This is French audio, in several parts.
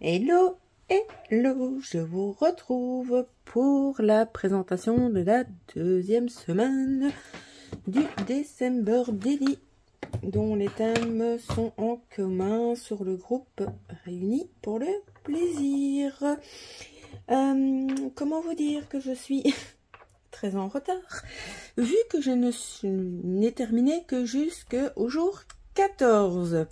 Hello, hello, je vous retrouve pour la présentation de la deuxième semaine du December Daily, dont les thèmes sont en commun sur le groupe Réunis pour le plaisir. Comment vous dire que je suis très en retard, vu que je n'ai terminé que jusqu'au jour 14.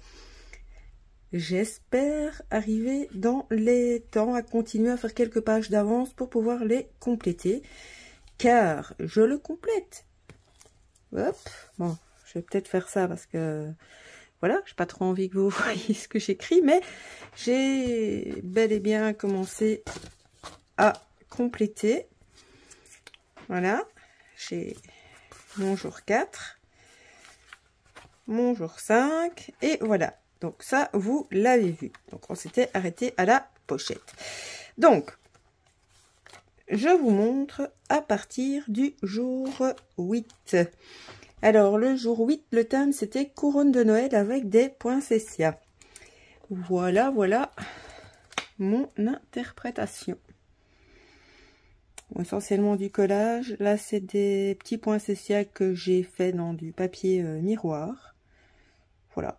J'espère arriver dans les temps à continuer à faire quelques pages d'avance pour pouvoir les compléter, car je le complète. Hop, bon, je vais peut-être faire ça parce que, voilà, j'ai pas trop envie que vous voyez ce que j'écris, mais j'ai bel et bien commencé à compléter. Voilà, j'ai mon jour 4, mon jour 5, et voilà. Donc ça, vous l'avez vu. Donc on s'était arrêté à la pochette. Donc, je vous montre à partir du jour 8. Alors, le jour 8, le thème, c'était couronne de Noël avec des poinsettias. Voilà, voilà mon interprétation. Essentiellement du collage. Là, c'est des petits poinsettias que j'ai fait dans du papier miroir. Voilà.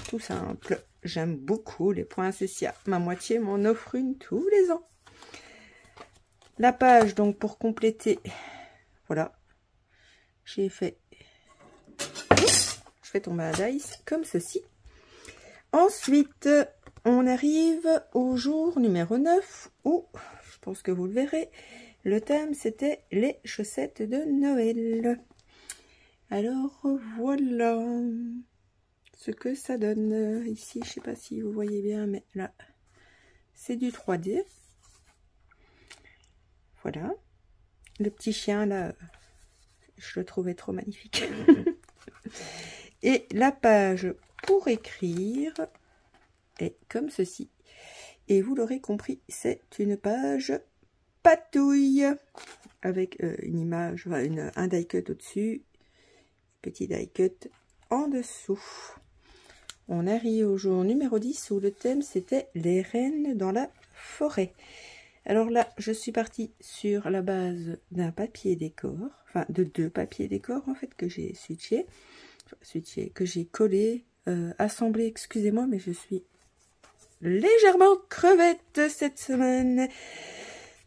Tout simple. J'aime beaucoup les poinsettias. Ma moitié m'en offre une tous les ans. La page, donc, pour compléter, voilà. J'ai fait... Je fais tomber un dice comme ceci. Ensuite, on arrive au jour numéro 9 où, je pense que vous le verrez, le thème, c'était les chaussettes de Noël. Alors, voilà ce que ça donne ici. Je sais pas si vous voyez bien, mais là c'est du 3D. Voilà, le petit chien là, je le trouvais trop magnifique. Et la page pour écrire est comme ceci, et vous l'aurez compris, c'est une page patouille avec une image, un die cut au dessus, petit die cut en dessous. On arrive au jour numéro 10 où le thème c'était les rennes dans la forêt. Alors là, je suis partie sur la base d'un papier décor, enfin de 2 papiers décor en fait que j'ai switché, que j'ai collé, assemblé, excusez-moi, mais je suis légèrement crevette cette semaine.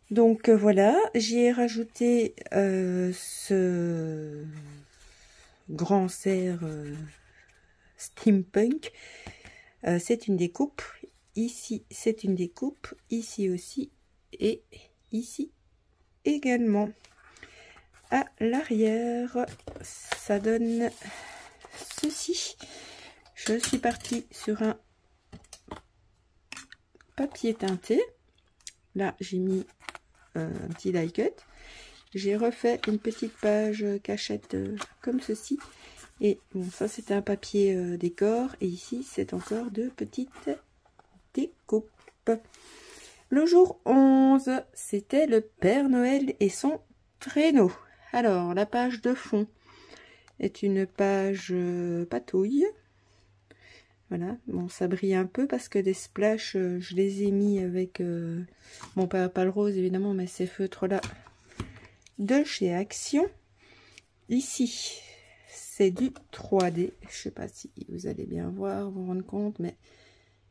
Donc voilà, j'y ai rajouté ce grand cerf steampunk. C'est une découpe. Ici, c'est une découpe. Ici aussi. Et ici également. À l'arrière, ça donne ceci. Je suis partie sur un papier teinté. Là, j'ai mis un petit die cut. J'ai refait une petite page cachette comme ceci. Et bon, ça c'était un papier décor. Et ici, c'est encore de petites découpes. Le jour 11, c'était le Père Noël et son traîneau. Alors, la page de fond est une page patouille. Voilà, bon, ça brille un peu parce que des splashes, je les ai mis avec, bon, pas le rose évidemment, mais ces feutres-là de chez Action. Ici, c'est du 3D. Je sais pas si vous allez bien voir, vous rendre compte, mais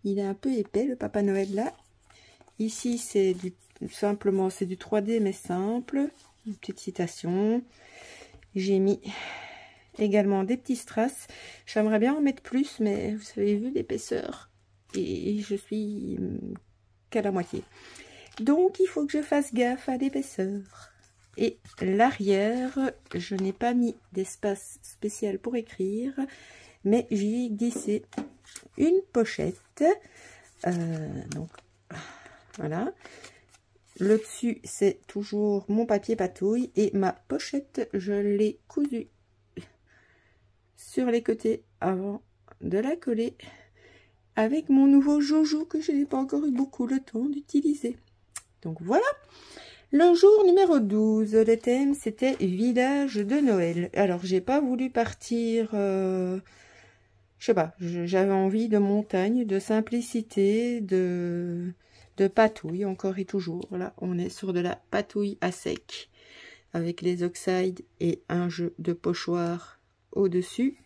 il est un peu épais, le Papa Noël là. Ici, c'est simplement, c'est du 3D, mais simple. Une petite citation. J'ai mis également des petits strass. J'aimerais bien en mettre plus, mais vous avez vu l'épaisseur. Et je suis qu'à la moitié. Donc, il faut que je fasse gaffe à l'épaisseur. Et l'arrière, je n'ai pas mis d'espace spécial pour écrire, mais j'y ai glissé une pochette. Donc, voilà. Le dessus, c'est toujours mon papier patouille. Et ma pochette, je l'ai cousue sur les côtés avant de la coller avec mon nouveau joujou que je n'ai pas encore eu beaucoup le temps d'utiliser. Donc voilà. Le jour numéro 12, le thème c'était village de Noël. Alors j'ai pas voulu partir je sais pas, j'avais envie de montagne, de simplicité, de patouille, encore et toujours. Là, on est sur de la patouille à sec, avec les oxydes et un jeu de pochoir au-dessus.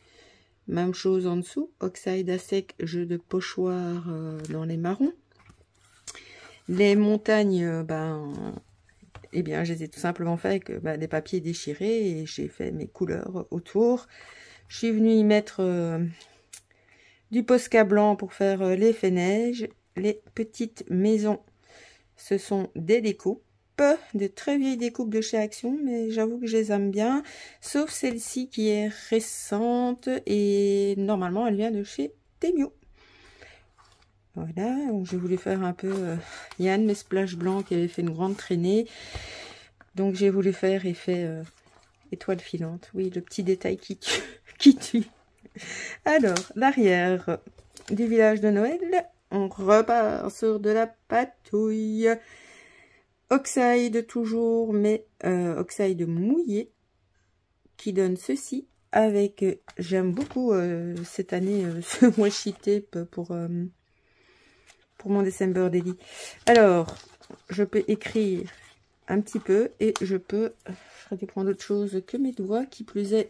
Même chose en dessous, oxyde à sec, jeu de pochoir dans les marrons. Les montagnes, eh bien, je les ai tout simplement fait avec des papiers déchirés et j'ai fait mes couleurs autour. Je suis venue y mettre du Posca blanc pour faire l'effet neige. Les petites maisons, ce sont des découpes, de très vieilles découpes de chez Action, mais j'avoue que je les aime bien, sauf celle-ci qui est récente et normalement elle vient de chez Temu. Voilà, donc j'ai voulu faire un peu Yann, mes splashes blancs qui avait fait une grande traînée. Donc j'ai voulu faire effet étoile filante. Oui, le petit détail qui tue. Qui tue. Alors, l'arrière du village de Noël. On repart sur de la patouille. Oxyde toujours, mais oxyde mouillé. Qui donne ceci. Avec, j'aime beaucoup cette année ce washi tape pour mon December Daily. Alors, je peux écrire un petit peu et je peux prendre autre chose que mes doigts, qui plus est,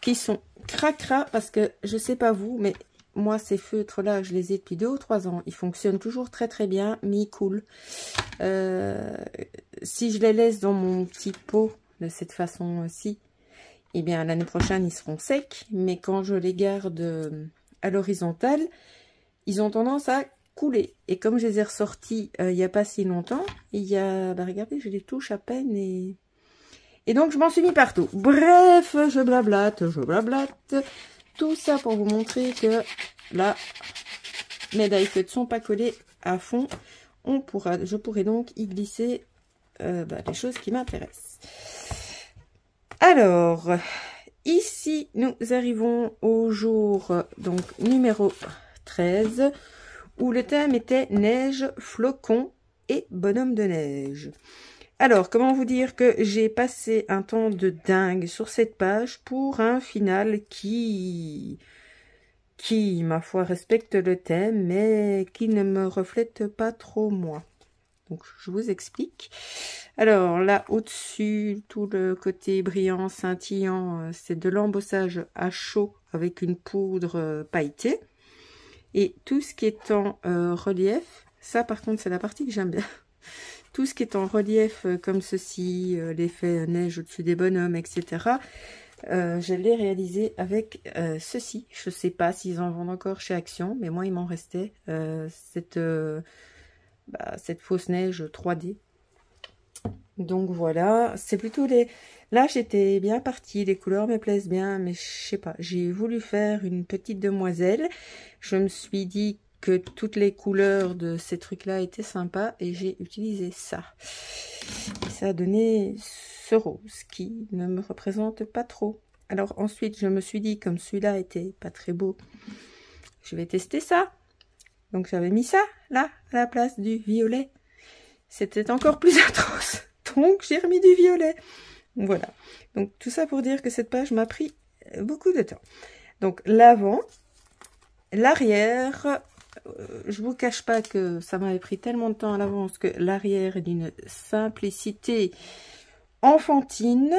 qui sont cracra, parce que je sais pas vous, mais moi ces feutres là, je les ai depuis 2 ou 3 ans. Ils fonctionnent toujours très très bien, mais ils coulent. Si je les laisse dans mon petit pot de cette façon-ci, eh bien l'année prochaine ils seront secs, mais quand je les garde à l'horizontale, ils ont tendance à couler. Et comme je les ai ressortis il n'y a pas si longtemps, il y a, regardez, je les touche à peine et donc je m'en suis mis partout. Bref, je blablate. Tout ça pour vous montrer que là, mes die cuts sont pas collés à fond. Je pourrais donc y glisser les choses qui m'intéressent. Alors, ici, nous arrivons au jour donc numéro 13, où le thème était neige, flocons et bonhomme de neige. Alors, comment vous dire que j'ai passé un temps de dingue sur cette page pour un final qui, ma foi, respecte le thème, mais qui ne me reflète pas trop moi. Donc, je vous explique. Alors, là, au-dessus, tout le côté brillant, scintillant, c'est de l'embossage à chaud avec une poudre pailletée. Et tout ce qui est en relief, ça, par contre, c'est la partie que j'aime bien. Tout ce qui est en relief comme ceci, l'effet neige au-dessus des bonhommes, etc. Je l'ai réalisé avec ceci. Je ne sais pas s'ils en vendent encore chez Action, mais moi il m'en restait cette fausse neige 3D. Donc voilà, c'est plutôt les... Là j'étais bien partie, les couleurs me plaisent bien, mais je sais pas, j'ai voulu faire une petite demoiselle. Je me suis dit que toutes les couleurs de ces trucs-là étaient sympas et j'ai utilisé ça. Et ça a donné ce rose qui ne me représente pas trop. Alors ensuite, je me suis dit, comme celui-là était pas très beau, je vais tester ça. Donc j'avais mis ça, là, à la place du violet. C'était encore plus atroce. Donc j'ai remis du violet. Voilà. Donc tout ça pour dire que cette page m'a pris beaucoup de temps. Donc l'avant, l'arrière... je vous cache pas que ça m'avait pris tellement de temps à l'avance que l'arrière est d'une simplicité enfantine.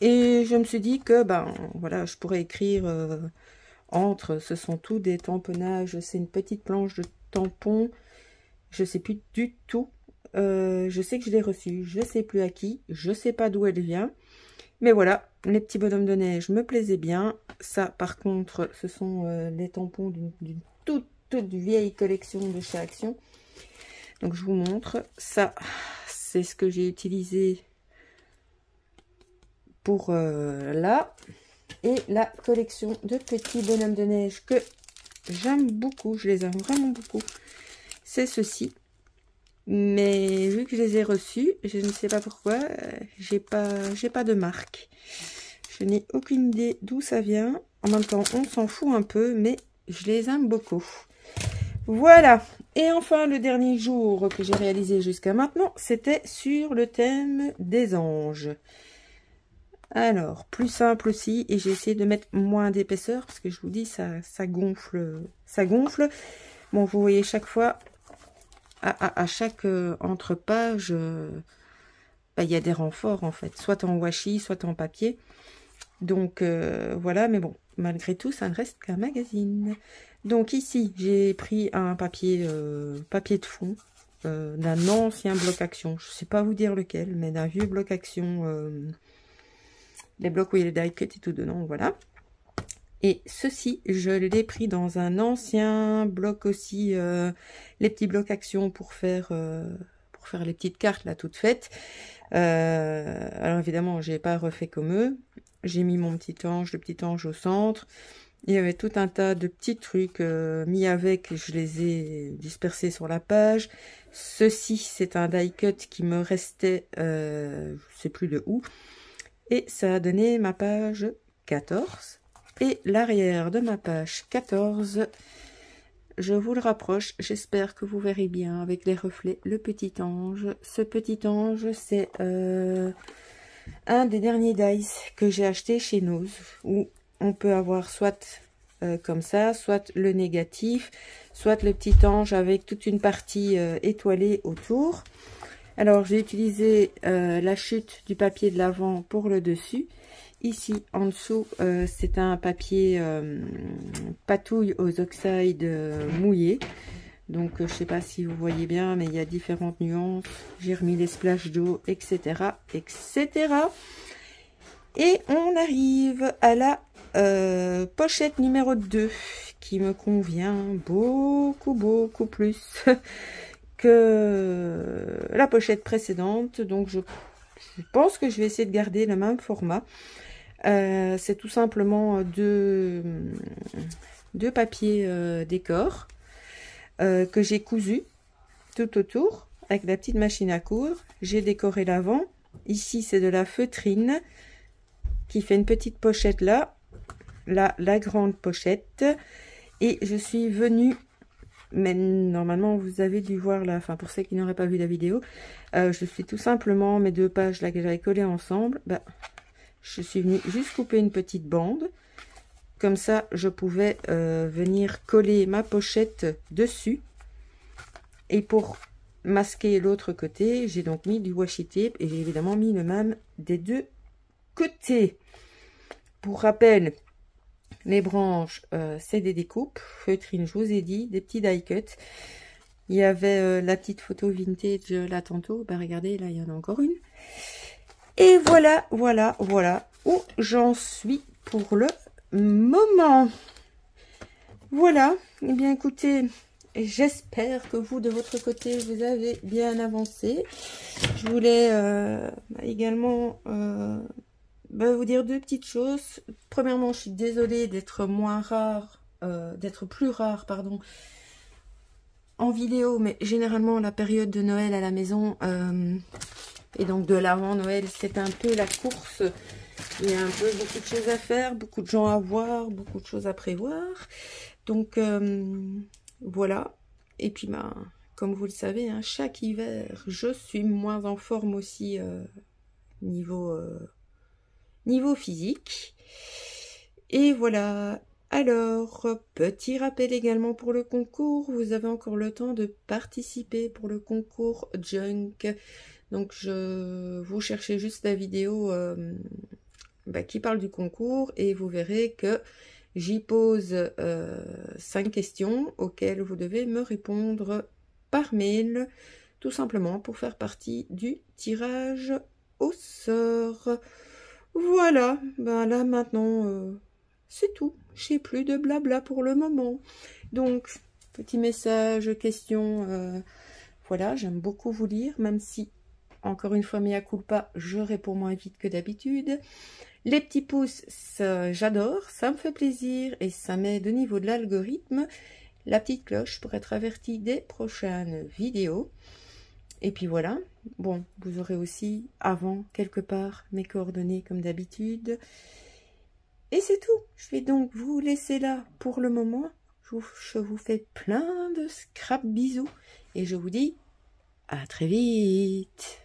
Et je me suis dit que, voilà, je pourrais écrire entre, ce sont tous des tamponnages, c'est une petite planche de tampons. Je sais plus du tout. Je sais que je l'ai reçue, je sais plus à qui, je sais pas d'où elle vient. Mais voilà, les petits bonhommes de neige me plaisaient bien. Ça, par contre, ce sont les tampons d'une toute vieille collection de chez Action. Donc je vous montre. Ça, c'est ce que j'ai utilisé pour là. Et la collection de petits bonhommes de neige que j'aime beaucoup. Je les aime vraiment beaucoup. C'est ceci. Mais vu que je les ai reçus, je ne sais pas pourquoi, j'ai pas de marque. Je n'ai aucune idée d'où ça vient. En même temps, on s'en fout un peu, mais je les aime beaucoup. Voilà. Et enfin, le dernier jour que j'ai réalisé jusqu'à maintenant, c'était sur le thème des anges. Alors, plus simple aussi, et j'ai essayé de mettre moins d'épaisseur, parce que je vous dis, ça gonfle, ça gonfle. Bon, vous voyez, chaque fois, à chaque entre-page, bah, il y a des renforts, en fait, soit en washi, soit en papier. Donc, voilà, mais bon, malgré tout, ça ne reste qu'un magazine. Donc ici, j'ai pris un papier de fond, d'un ancien bloc action. Je ne sais pas vous dire lequel, mais d'un vieux bloc action, les blocs où il y a le die cut et tout dedans, voilà. Et ceci, je l'ai pris dans un ancien bloc aussi, les petits blocs action pour faire les petites cartes là toutes faites. Alors évidemment, j'ai pas refait comme eux. J'ai mis mon petit ange, le petit ange au centre. Il y avait tout un tas de petits trucs mis avec, je les ai dispersés sur la page. Ceci, c'est un die cut qui me restait, je sais plus de où. Et ça a donné ma page 14. Et l'arrière de ma page 14, je vous le rapproche, j'espère que vous verrez bien avec les reflets, le petit ange. Ce petit ange, c'est un des derniers dies que j'ai acheté chez Nose, où on peut avoir soit comme ça, soit le négatif, soit le petit ange avec toute une partie étoilée autour. Alors j'ai utilisé la chute du papier de l'avant pour le dessus. Ici en dessous c'est un papier patouille aux oxydes mouillés. Donc je sais pas si vous voyez bien, mais il y a différentes nuances. J'ai remis les splashes d'eau, etc., etc. Et on arrive à la pochette numéro 2 qui me convient beaucoup plus que la pochette précédente. Donc je pense que je vais essayer de garder le même format. C'est tout simplement deux papiers décor que j'ai cousu tout autour avec la petite machine à coudre. J'ai décoré l'avant. Ici c'est de la feutrine qui fait une petite pochette là, la grande pochette. Et je suis venue, mais normalement vous avez dû voir là, enfin pour ceux qui n'auraient pas vu la vidéo, je suis tout simplement, mes deux pages là que j'avais collées ensemble, bah, je suis venue juste couper une petite bande. Comme ça, je pouvais venir coller ma pochette dessus. Et pour masquer l'autre côté, j'ai donc mis du washi tape et j'ai évidemment mis le même des deux côtés. Pour rappel, les branches, c'est des découpes. Feutrine, je vous ai dit, des petits die cut. Il y avait la petite photo vintage là tantôt. Bah, regardez, là, il y en a encore une. Et voilà où j'en suis pour le moment. Voilà. Eh bien, écoutez, j'espère que vous, de votre côté, vous avez bien avancé. Je voulais également vous dire deux petites choses. Premièrement, je suis désolée d'être plus rare, pardon, en vidéo, mais généralement la période de Noël à la maison et donc de l'avant Noël, c'est un peu la course. Il y a un peu beaucoup de choses à faire, beaucoup de gens à voir, beaucoup de choses à prévoir. Donc voilà. Et puis comme vous le savez, hein, chaque hiver, je suis moins en forme aussi niveau physique. Et voilà. Alors, petit rappel également pour le concours, vous avez encore le temps de participer pour le concours Junk. Donc, vous cherchez juste la vidéo qui parle du concours et vous verrez que j'y pose 5 questions auxquelles vous devez me répondre par mail, tout simplement pour faire partie du tirage au sort. Voilà, là maintenant, c'est tout. J'ai plus de blabla pour le moment. Donc, petit message, question, voilà, j'aime beaucoup vous lire, même si, encore une fois, mea culpa, je réponds moins vite que d'habitude. Les petits pouces, j'adore, ça me fait plaisir et ça m'aide au niveau de l'algorithme. La petite cloche pour être averti des prochaines vidéos. Et puis voilà, bon, vous aurez aussi avant, quelque part, mes coordonnées comme d'habitude. Et c'est tout. Je vais donc vous laisser là pour le moment. Je vous fais plein de scrap bisous. Et je vous dis à très vite.